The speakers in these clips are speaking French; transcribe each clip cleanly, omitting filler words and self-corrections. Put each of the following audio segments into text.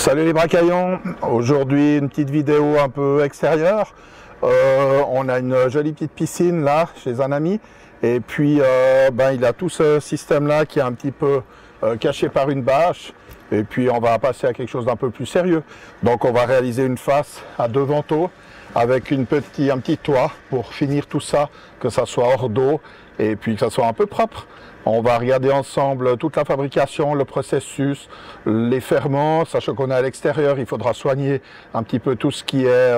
Salut les bracaillons, aujourd'hui une petite vidéo un peu extérieure. On a une jolie petite piscine là chez un ami et puis il a tout ce système là qui est un petit peu caché par une bâche et puis on va passer à quelque chose d'un peu plus sérieux. Donc on va réaliser une face à 2 vantaux avec un petit toit pour finir tout ça, que ça soit hors d'eau et puis que ça soit un peu propre. On va regarder ensemble toute la fabrication, le processus, les ferments, sachant qu'on est à l'extérieur, il faudra soigner un petit peu tout ce qui est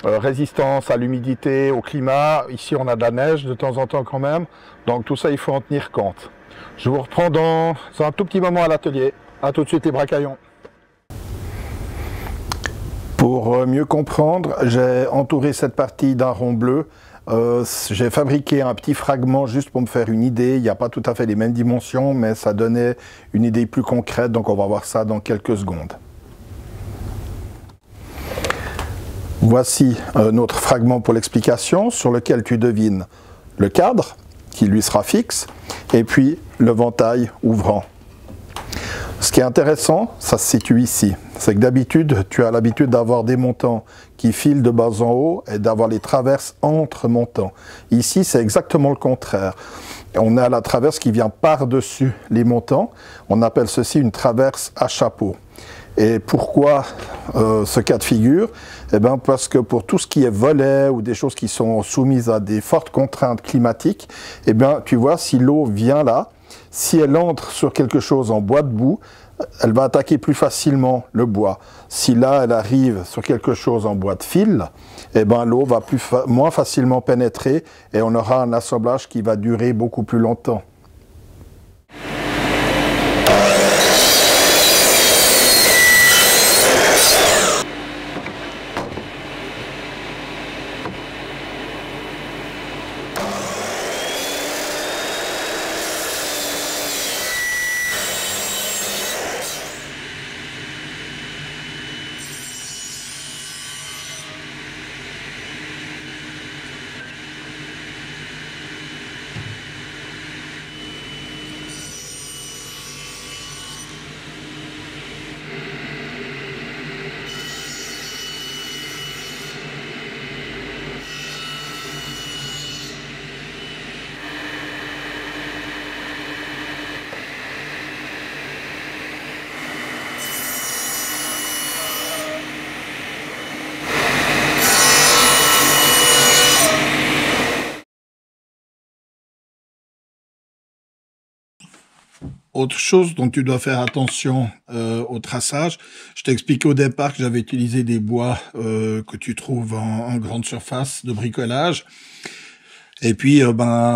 résistance à l'humidité, au climat. Ici on a de la neige de temps en temps quand même, donc tout ça il faut en tenir compte. Je vous reprends dans un tout petit moment à l'atelier. A tout de suite les bracaillons. Pour mieux comprendre, j'ai entouré cette partie d'un rond bleu. J'ai fabriqué un petit fragment juste pour me faire une idée. Il n'y a pas tout à fait les mêmes dimensions, mais ça donnait une idée plus concrète. Donc on va voir ça dans quelques secondes. Voici notre fragment pour l'explication sur lequel tu devines le cadre, qui lui sera fixe, et puis le ventail ouvrant. Ce qui est intéressant, ça se situe ici. C'est que d'habitude, tu as l'habitude d'avoir des montants qui filent de bas en haut et d'avoir les traverses entre montants. Ici, c'est exactement le contraire. On a la traverse qui vient par-dessus les montants. On appelle ceci une traverse à chapeau. Et pourquoi ce cas de figure? Eh bien, parce que pour tout ce qui est volet ou des choses qui sont soumises à des fortes contraintes climatiques, eh bien, tu vois, si l'eau vient là, si elle entre sur quelque chose en bois de boue, elle va attaquer plus facilement le bois. Si là, elle arrive sur quelque chose en bois de fil, eh ben, l'eau va moins facilement pénétrer et on aura un assemblage qui va durer beaucoup plus longtemps. Autre chose dont tu dois faire attention au traçage, je t'ai expliqué au départ que j'avais utilisé des bois que tu trouves en grande surface de bricolage. Et puis,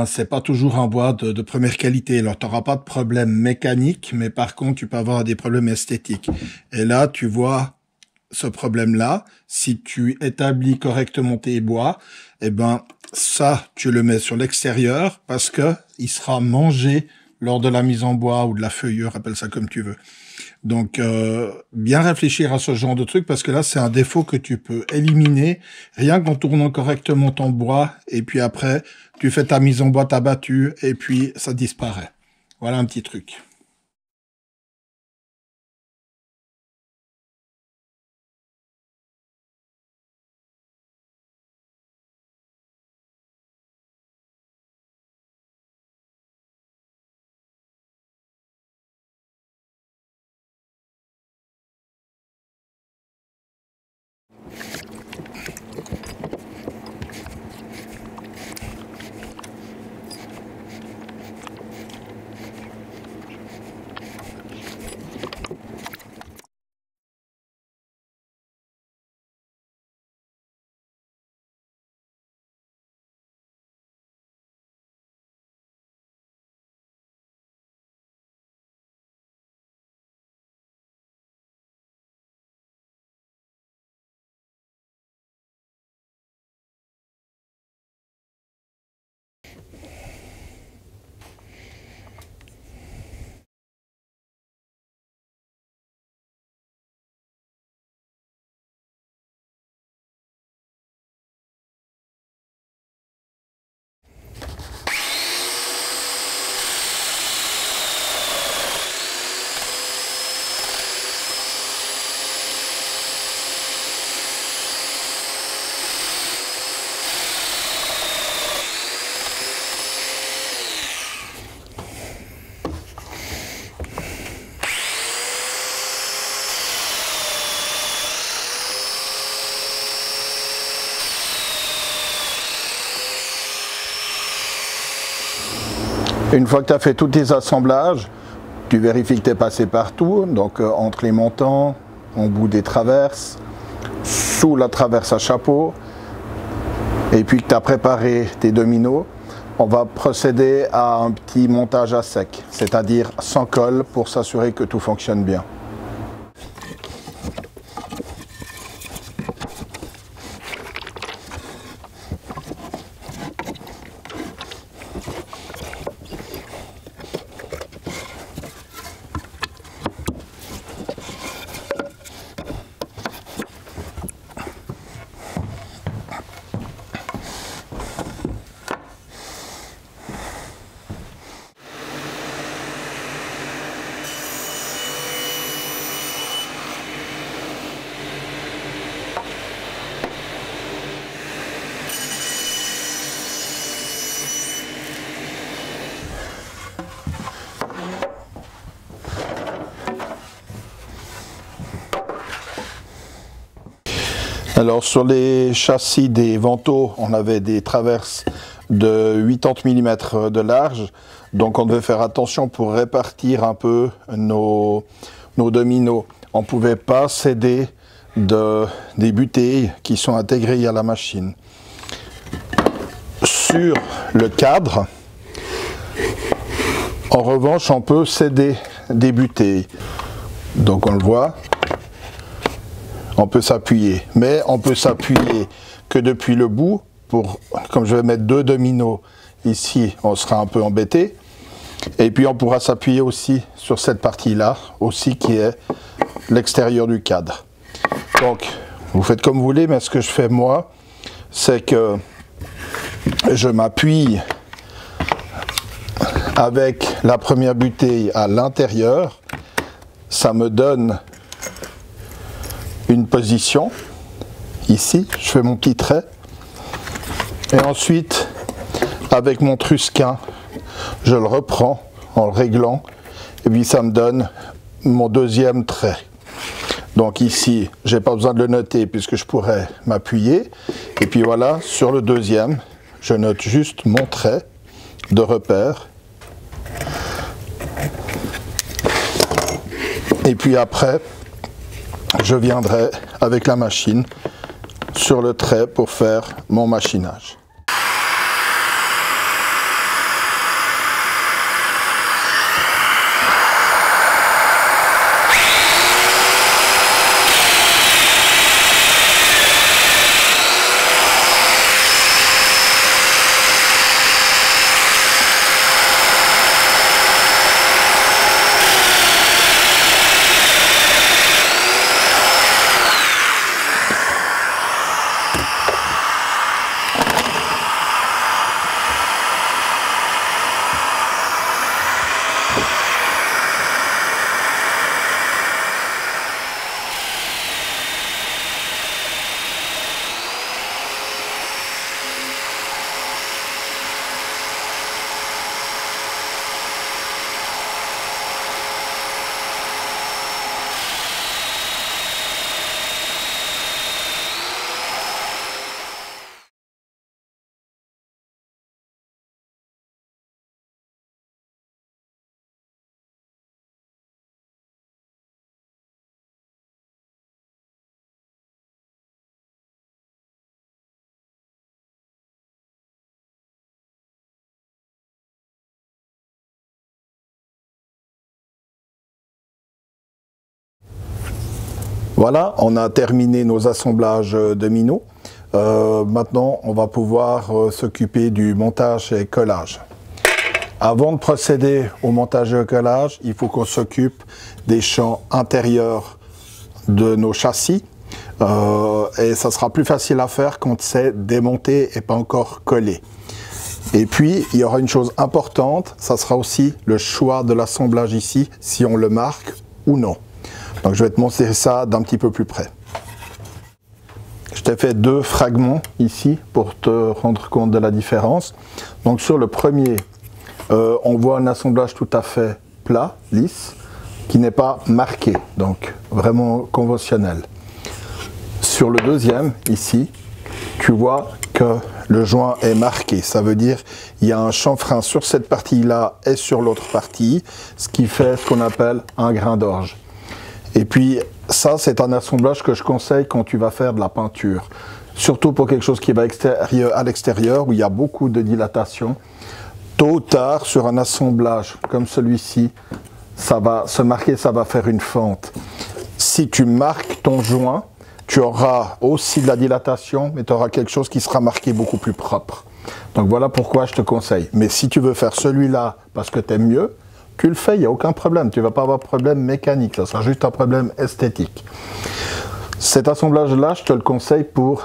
c'est pas toujours un bois de première qualité. Alors, tu n'auras pas de problème mécanique, mais par contre, tu peux avoir des problèmes esthétiques. Et là, tu vois ce problème-là. Si tu établis correctement tes bois, eh ben, ça, tu le mets sur l'extérieur parce que il sera mangé lors de la mise en bois ou de la feuillure, appelle ça comme tu veux. Donc, bien réfléchir à ce genre de truc parce que là, c'est un défaut que tu peux éliminer rien qu'en tournant correctement ton bois. Et puis après, tu fais ta mise en bois, t'as battu et puis ça disparaît. Voilà un petit truc. Une fois que tu as fait tous tes assemblages, tu vérifies que tu es passé partout, donc entre les montants, au bout des traverses, sous la traverse à chapeau, et puis que tu as préparé tes dominos, on va procéder à un petit montage à sec, c'est-à-dire sans colle pour s'assurer que tout fonctionne bien. Alors sur les châssis des Vento, on avait des traverses de 80 mm de large, donc on devait faire attention pour répartir un peu nos dominos. On ne pouvait pas céder des butées qui sont intégrées à la machine. Sur le cadre, en revanche, on peut céder des butées. Donc on le voit. On peut s'appuyer, mais on peut s'appuyer que depuis le bout, comme je vais mettre 2 dominos ici, on sera un peu embêté, et puis on pourra s'appuyer aussi sur cette partie-là, aussi qui est l'extérieur du cadre. Donc, vous faites comme vous voulez, mais ce que je fais moi, c'est que je m'appuie avec la première butée à l'intérieur, ça me donne une position, ici, je fais mon petit trait, et ensuite, avec mon trusquin, je le reprends en le réglant, et puis ça me donne mon deuxième trait. Donc ici, j'ai pas besoin de le noter puisque je pourrais m'appuyer, et puis voilà, sur le deuxième, je note juste mon trait de repère, et puis après, je viendrai avec la machine sur le trait pour faire mon machinage. Voilà, on a terminé nos assemblages dominos. Maintenant, on va pouvoir s'occuper du montage et collage. Avant de procéder au montage et collage, il faut qu'on s'occupe des champs intérieurs de nos châssis. Et ça sera plus facile à faire quand c'est démonté et pas encore collé. Et puis, il y aura une chose importante, ça sera aussi le choix de l'assemblage ici, si on le marque ou non. Donc je vais te montrer ça d'un petit peu plus près. Je t'ai fait 2 fragments ici pour te rendre compte de la différence. Donc sur le premier, on voit un assemblage tout à fait plat, lisse, qui n'est pas marqué, donc vraiment conventionnel. Sur le deuxième, ici, tu vois que le joint est marqué. Ça veut dire qu'il y a un chanfrein sur cette partie-là et sur l'autre partie, ce qui fait ce qu'on appelle un grain d'orge. Et puis ça, c'est un assemblage que je conseille quand tu vas faire de la peinture. Surtout pour quelque chose qui va à l'extérieur, où il y a beaucoup de dilatation. Tôt ou tard, sur un assemblage comme celui-ci, ça va se marquer, ça va faire une fente. Si tu marques ton joint, tu auras aussi de la dilatation, mais tu auras quelque chose qui sera marqué beaucoup plus propre. Donc voilà pourquoi je te conseille. Mais si tu veux faire celui-là parce que tu aimes mieux, tu le fais, il n'y a aucun problème. Tu ne vas pas avoir de problème mécanique, ça sera juste un problème esthétique. Cet assemblage-là, je te le conseille pour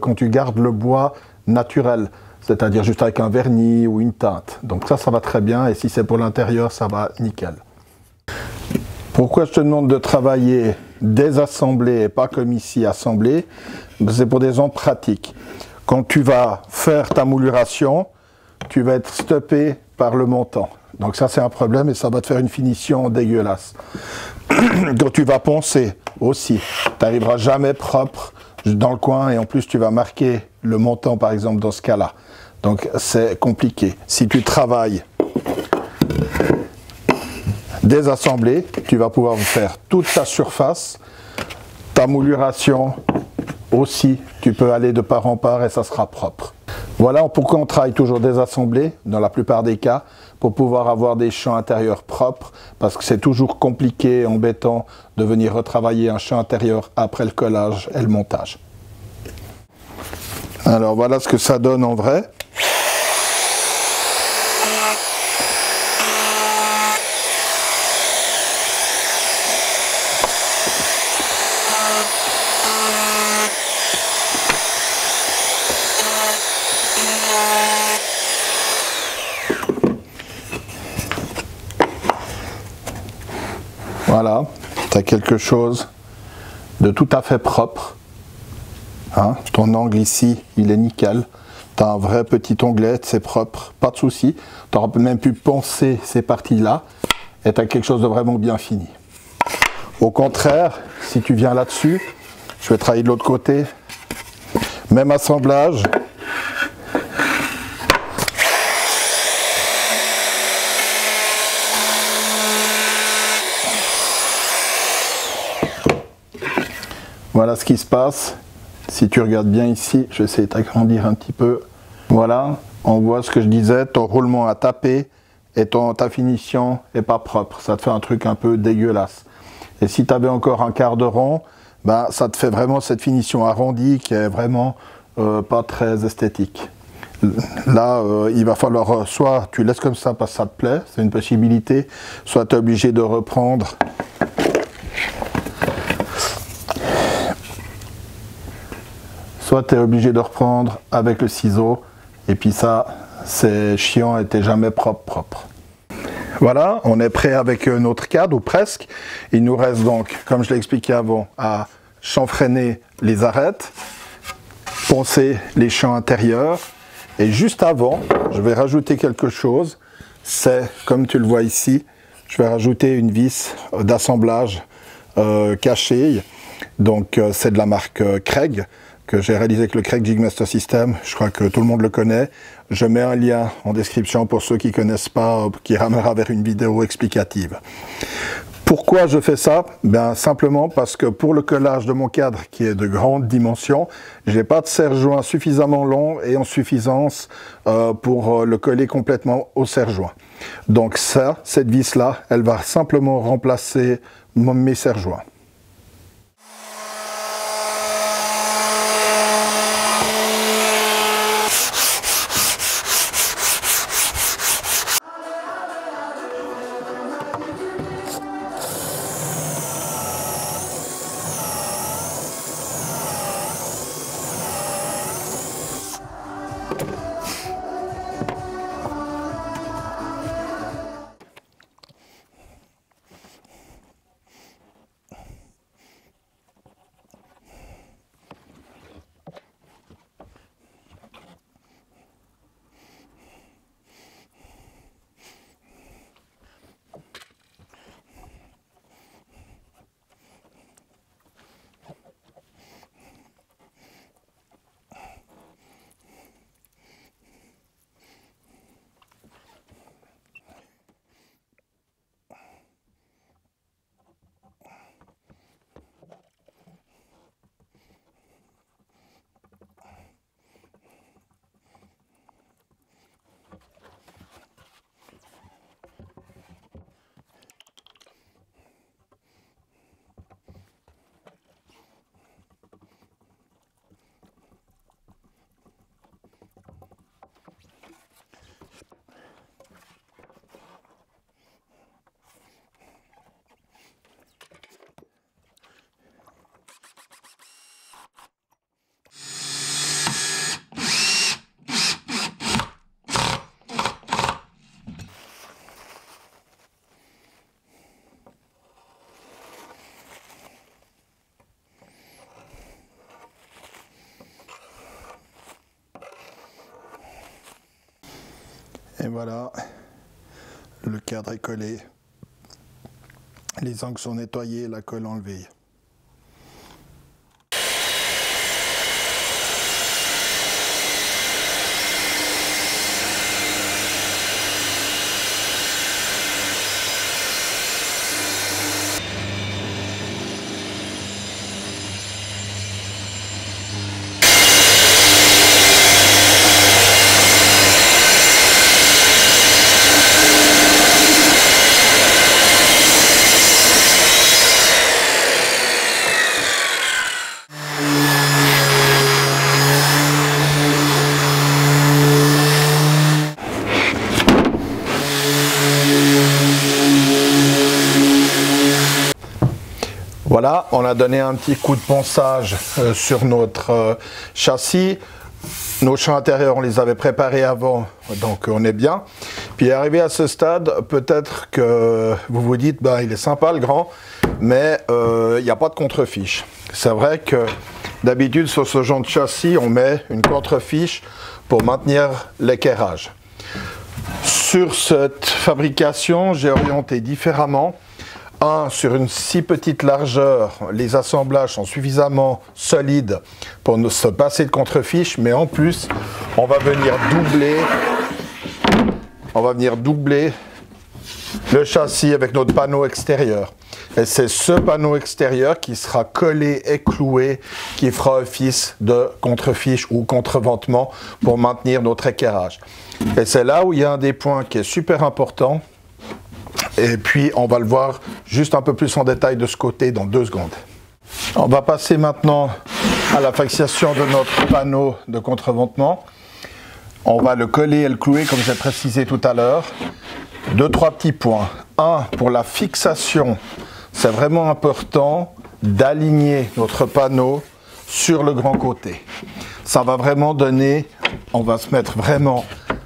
quand tu gardes le bois naturel, c'est-à-dire juste avec un vernis ou une teinte. Donc ça va très bien, et si c'est pour l'intérieur, ça va nickel. Pourquoi je te demande de travailler désassemblé et pas comme ici assemblé? C'est pour des raisons pratiques. Quand tu vas faire ta mouluration, tu vas être stoppé par le montant. Donc ça c'est un problème et ça va te faire une finition dégueulasse. Quand tu vas poncer aussi, tu n'arriveras jamais propre dans le coin et en plus tu vas marquer le montant par exemple dans ce cas-là. Donc c'est compliqué. Si tu travailles désassemblé, tu vas pouvoir faire toute ta surface, ta mouluration aussi, tu peux aller de part en part et ça sera propre. Voilà pourquoi on travaille toujours désassemblé, dans la plupart des cas, pour pouvoir avoir des champs intérieurs propres, parce que c'est toujours compliqué et embêtant de venir retravailler un champ intérieur après le collage et le montage. Alors voilà ce que ça donne en vrai. Voilà, tu as quelque chose de tout à fait propre. Hein, ton angle ici, il est nickel. Tu as un vrai petit onglet, c'est propre, pas de souci. Tu auras même pu poncer ces parties-là et tu as quelque chose de vraiment bien fini. Au contraire, si tu viens là-dessus, je vais travailler de l'autre côté. Même assemblage. Voilà ce qui se passe. Si tu regardes bien ici, je vais essayer d'agrandir un petit peu. Voilà, on voit ce que je disais, ton roulement a tapé et ta finition n'est pas propre. Ça te fait un truc un peu dégueulasse. Et si tu avais encore un quart de rond, ben, ça te fait vraiment cette finition arrondie qui est vraiment pas très esthétique. Là, il va falloir soit tu laisses comme ça parce que ça te plaît, c'est une possibilité, soit tu es obligé de reprendre. Soit tu es obligé de reprendre avec le ciseau, et puis ça, c'est chiant et t'es jamais propre. Voilà, on est prêt avec notre cadre, ou presque. Il nous reste donc, comme je l'ai expliqué avant, à chanfreiner les arêtes, poncer les champs intérieurs, et juste avant, je vais rajouter quelque chose, c'est, comme tu le vois ici, je vais rajouter une vis d'assemblage cachée, donc c'est de la marque Craig, que j'ai réalisé avec le Craig Jigmaster System, je crois que tout le monde le connaît. Je mets un lien en description pour ceux qui ne connaissent pas, qui ramènera vers une vidéo explicative. Pourquoi je fais ça? Ben, simplement parce que pour le collage de mon cadre, qui est de grande dimension, je n'ai pas de serre-joint suffisamment long et en suffisance pour le coller complètement au serre-joint. Donc ça, cette vis-là, elle va simplement remplacer mes serre-joints. Et voilà, le cadre est collé, les angles sont nettoyés, la colle enlevée. Voilà, on a donné un petit coup de ponçage sur notre châssis. Nos champs intérieurs, on les avait préparés avant, donc on est bien. Puis arrivé à ce stade, peut-être que vous vous dites, bah, il est sympa le grand, mais il n'y a pas de contrefiche. C'est vrai que d'habitude sur ce genre de châssis, on met une contrefiche pour maintenir l'équerrage. Sur cette fabrication, j'ai orienté différemment. Sur une si petite largeur, les assemblages sont suffisamment solides pour ne se passer de contrefiche, mais en plus, on va venir doubler le châssis avec notre panneau extérieur. Et c'est ce panneau extérieur qui sera collé et cloué, qui fera office de contrefiche ou contreventement pour maintenir notre équerrage. Et c'est là où il y a un des points qui est super important. Et puis, on va le voir juste un peu plus en détail de ce côté dans 2 secondes. On va passer maintenant à la fixation de notre panneau de contreventement. On va le coller et le clouer, comme j'ai précisé tout à l'heure. 2-3 petits points. Pour la fixation, c'est vraiment important d'aligner notre panneau sur le grand côté. Ça va vraiment donner, on va se mettre vraiment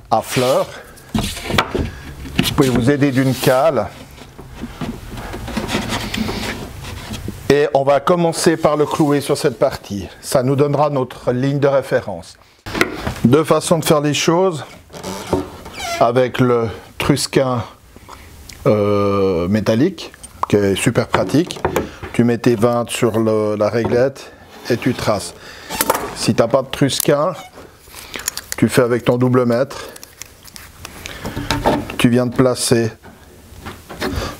à fleur. Vous pouvez vous aider d'une cale. Et on va commencer par le clouer sur cette partie. Ça nous donnera notre ligne de référence. 2 façons de faire les choses. Avec le trusquin métallique, qui est super pratique. Tu mets tes 20 sur la réglette et tu traces. Si tu n'as pas de trusquin, tu fais avec ton double mètre. Tu viens de placer,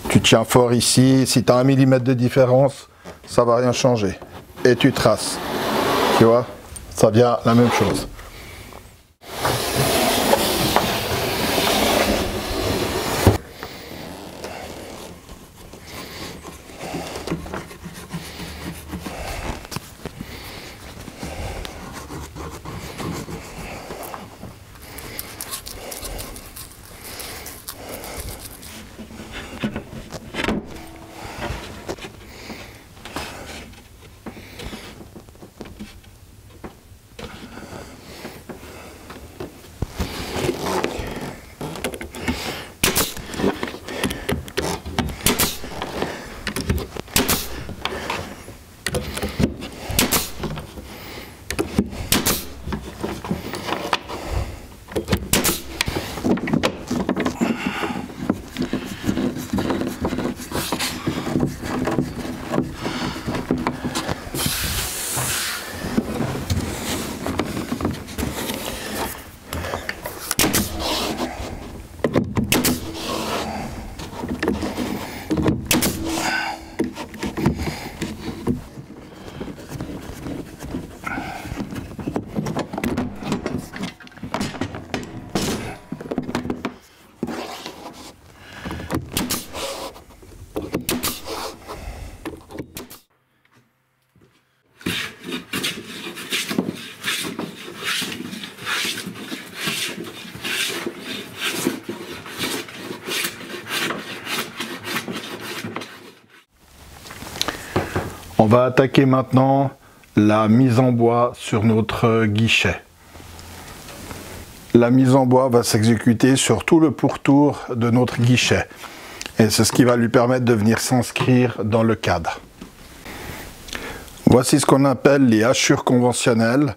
tu tiens fort ici, si tu as 1 mm de différence, ça ne va rien changer. Et tu traces, tu vois, ça vient la même chose. On va attaquer maintenant la mise en bois sur notre guichet. La mise en bois va s'exécuter sur tout le pourtour de notre guichet. Et c'est ce qui va lui permettre de venir s'inscrire dans le cadre. Voici ce qu'on appelle les hachures conventionnelles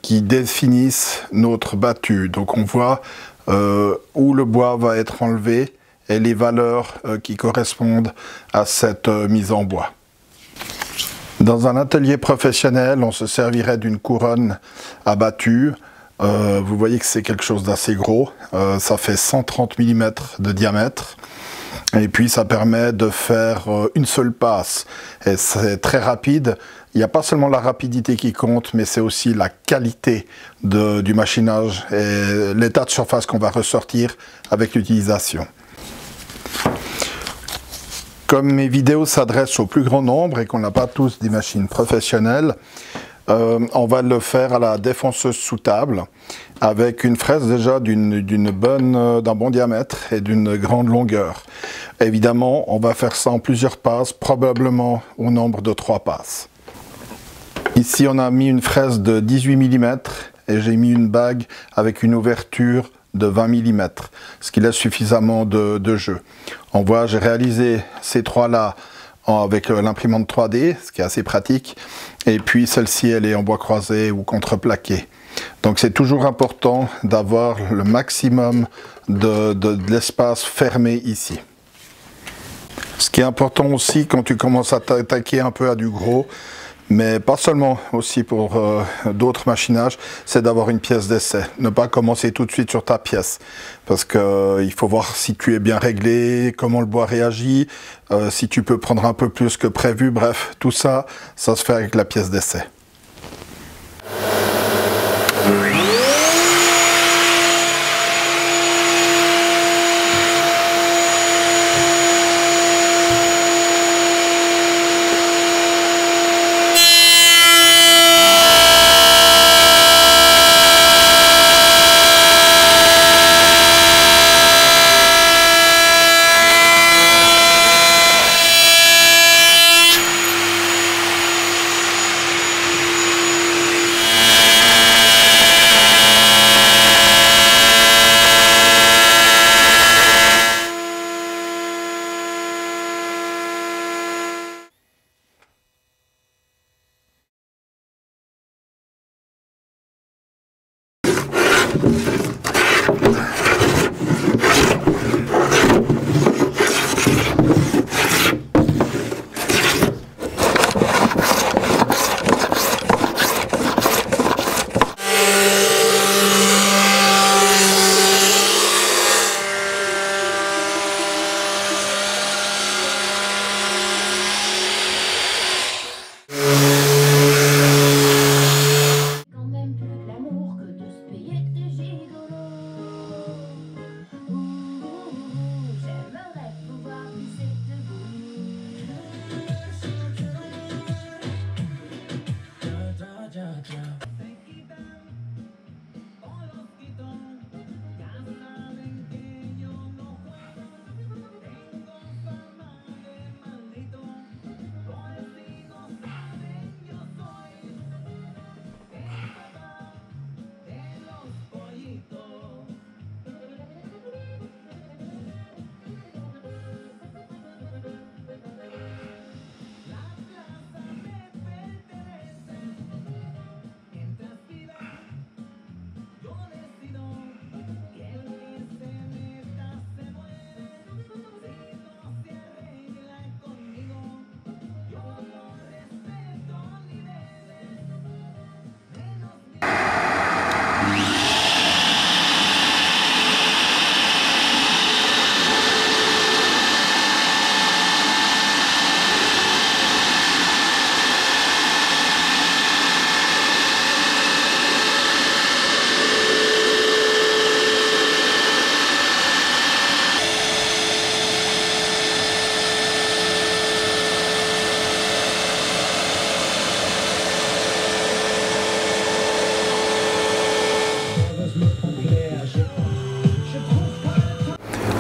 qui définissent notre battu. Donc on voit où le bois va être enlevé et les valeurs qui correspondent à cette mise en bois. Dans un atelier professionnel, on se servirait d'une couronne abattue. Vous voyez que c'est quelque chose d'assez gros. Ça fait 130 mm de diamètre. Et puis ça permet de faire une seule passe. Et c'est très rapide. Il n'y a pas seulement la rapidité qui compte, mais c'est aussi la qualité du machinage et l'état de surface qu'on va ressortir avec l'utilisation. Comme mes vidéos s'adressent au plus grand nombre et qu'on n'a pas tous des machines professionnelles, on va le faire à la défonceuse sous table avec une fraise déjà d'un bon diamètre et d'une grande longueur. Évidemment, on va faire ça en plusieurs passes, probablement au nombre de 3 passes. Ici, on a mis une fraise de 18 mm et j'ai mis une bague avec une ouverture de 20 mm, ce qui laisse suffisamment de jeu. On voit, j'ai réalisé ces trois-là avec l'imprimante 3D, ce qui est assez pratique. Et puis celle-ci, elle est en bois croisé ou contreplaqué. Donc c'est toujours important d'avoir le maximum de l'espace fermé ici. Ce qui est important aussi quand tu commences à t'attaquer un peu à du gros, mais pas seulement, aussi pour d'autres machinages, c'est d'avoir une pièce d'essai. Ne pas commencer tout de suite sur ta pièce, parce qu'il faut voir si tu es bien réglé, comment le bois réagit, si tu peux prendre un peu plus que prévu, bref, tout ça, ça se fait avec la pièce d'essai.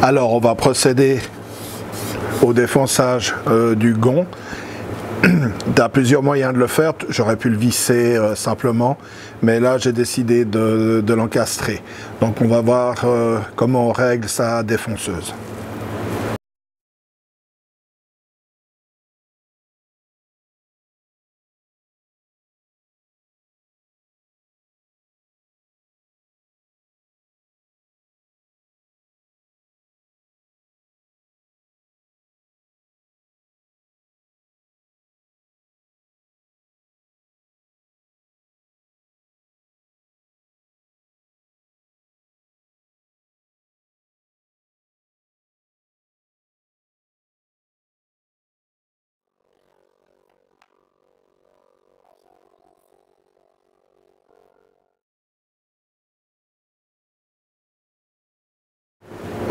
Alors on va procéder au défonçage du gond. Tu as plusieurs moyens de le faire, j'aurais pu le visser simplement, mais là j'ai décidé de l'encastrer. Donc on va voir comment on règle sa défonceuse.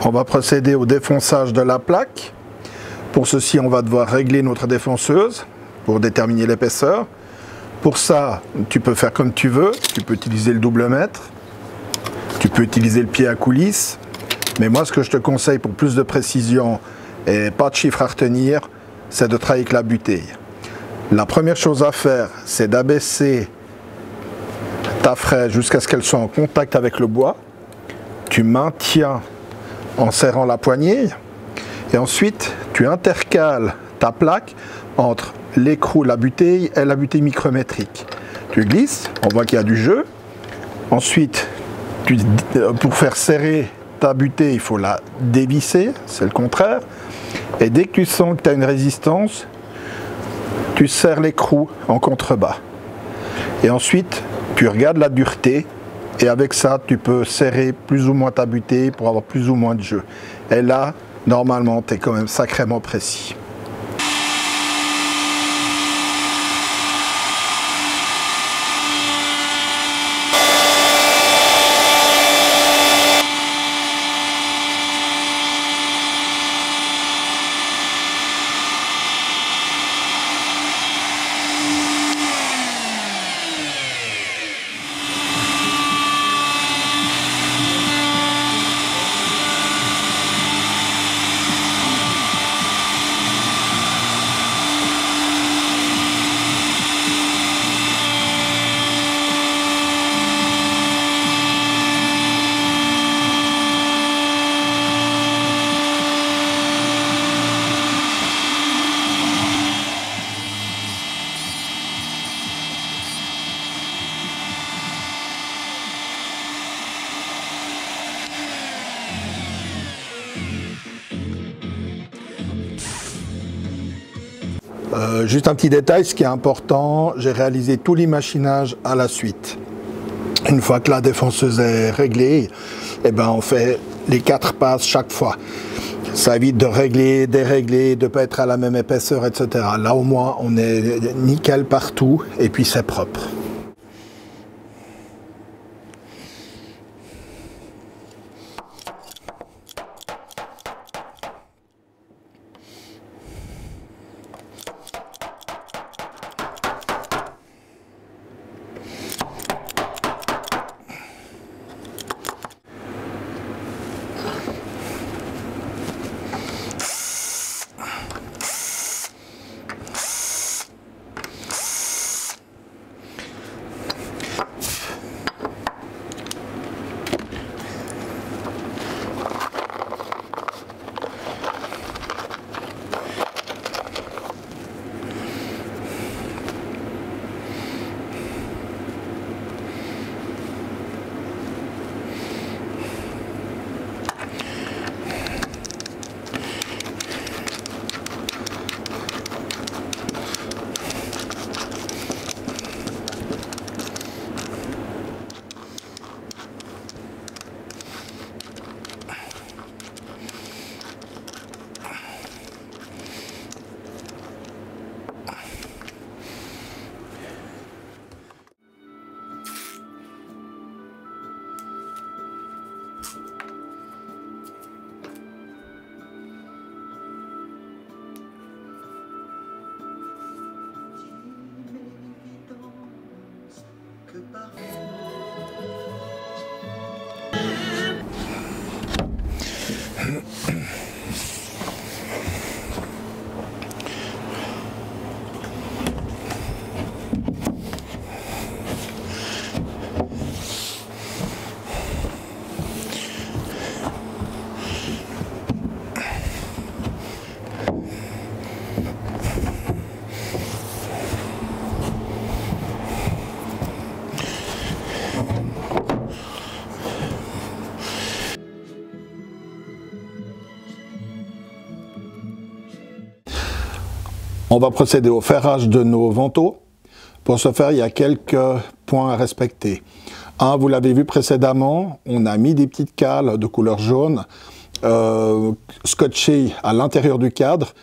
On va procéder au défonçage de la plaque. Pour ceci, on va devoir régler notre défonceuse pour déterminer l'épaisseur. Pour ça, tu peux faire comme tu veux. Tu peux utiliser le double mètre. Tu peux utiliser le pied à coulisse. Mais moi, ce que je te conseille pour plus de précision et pas de chiffre à retenir, c'est de travailler avec la butée. La première chose à faire, c'est d'abaisser ta fraise jusqu'à ce qu'elle soit en contact avec le bois. Tu maintiens en serrant la poignée. Et ensuite, tu intercales ta plaque entre l'écrou, la butée et la butée micrométrique. Tu glisses, on voit qu'il y a du jeu. Ensuite, pour faire serrer ta butée, il faut la dévisser, c'est le contraire. Et dès que tu sens que tu as une résistance, tu serres l'écrou en contrebas. Et ensuite, tu regardes la dureté. Et avec ça, tu peux serrer plus ou moins ta butée pour avoir plus ou moins de jeu. Et là, normalement, tu es quand même sacrément précis. Juste un petit détail, ce qui est important, j'ai réalisé tout l'imaginage à la suite. Une fois que la défonceuse est réglée, eh ben on fait les 4 passes chaque fois. Ça évite de régler, dérégler, de ne pas être à la même épaisseur, etc. Là au moins on est nickel partout et puis c'est propre. On va procéder au ferrage de nos vantaux. Pour ce faire, il y a quelques points à respecter. Un, vous l'avez vu précédemment, on a mis des petites cales de couleur jaune scotchées à l'intérieur du cadre.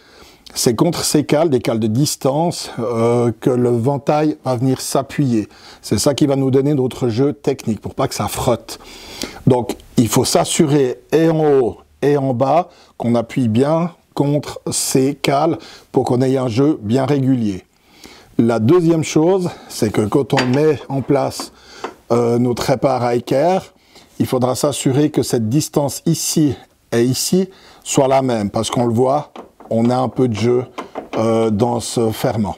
C'est contre ces cales, des cales de distance, que le ventail va venir s'appuyer. C'est ça qui va nous donner notre jeu technique, pour pas que ça frotte. Donc, il faut s'assurer et en haut et en bas, qu'on appuie bien contre ces cales pour qu'on ait un jeu bien régulier. La deuxième chose, c'est que quand on met en place notre répare à équerre, il faudra s'assurer que cette distance ici et ici soit la même, parce qu'on le voit, on a un peu de jeu dans ce ferrement.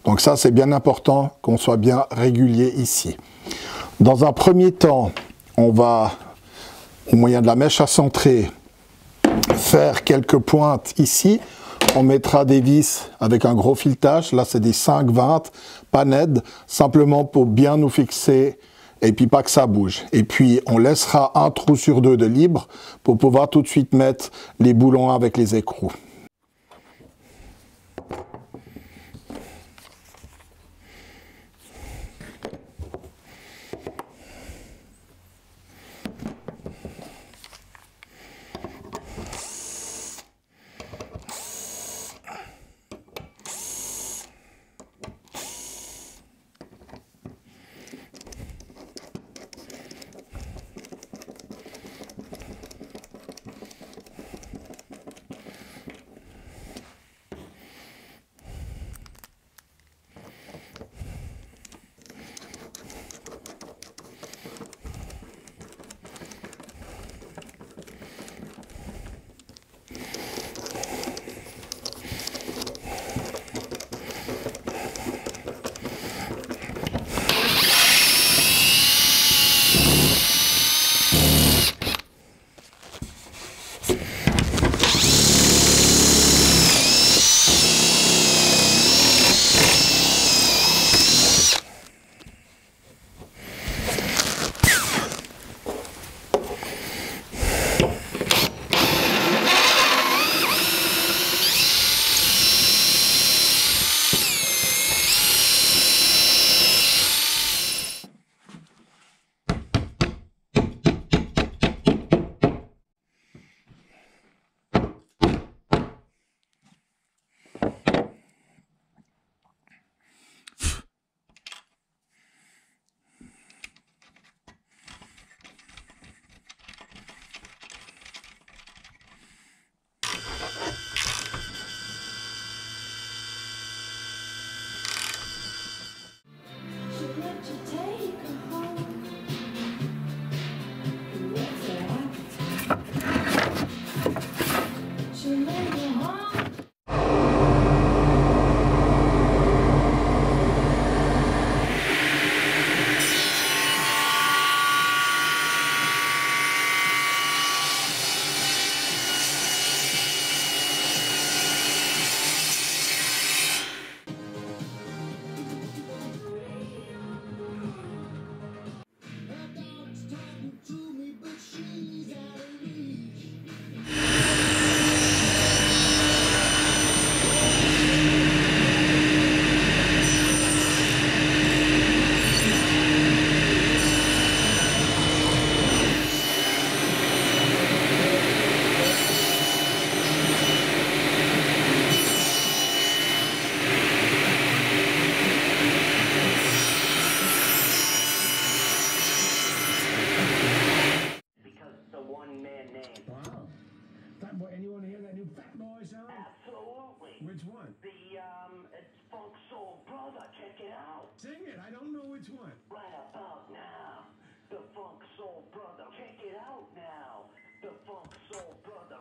Donc ça, c'est bien important qu'on soit bien régulier ici. Dans un premier temps, on va, au moyen de la mèche à centrer, faire quelques pointes ici. On mettra des vis avec un gros filetage. Là, c'est des 5-20, pas net, simplement pour bien nous fixer et puis pas que ça bouge. Et puis, on laissera un trou sur deux de libre pour pouvoir tout de suite mettre les boulons avec les écrous. Which one? It's Funk Soul Brother. Check it out. Sing it. I don't know which one. Right about now. The Funk Soul Brother. Check it out now. The Funk Soul Brother.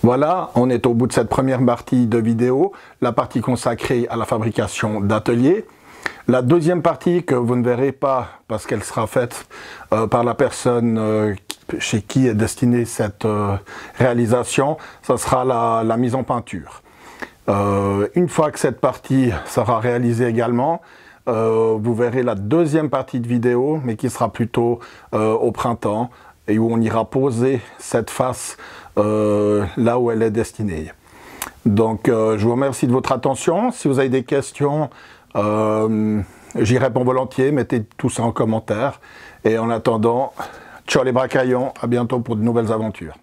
Voilà, on est au bout de cette première partie de vidéo, la partie consacrée à la fabrication d'ateliers. La deuxième partie que vous ne verrez pas parce qu'elle sera faite par la personne chez qui est destinée cette réalisation, ce sera la mise en peinture. Une fois que cette partie sera réalisée également, vous verrez la deuxième partie de vidéo, mais qui sera plutôt au printemps, et où on ira poser cette face là où elle est destinée. Donc je vous remercie de votre attention. Si vous avez des questions, j'y réponds volontiers, mettez tout ça en commentaire. Et en attendant, ciao les bracaillons, à bientôt pour de nouvelles aventures.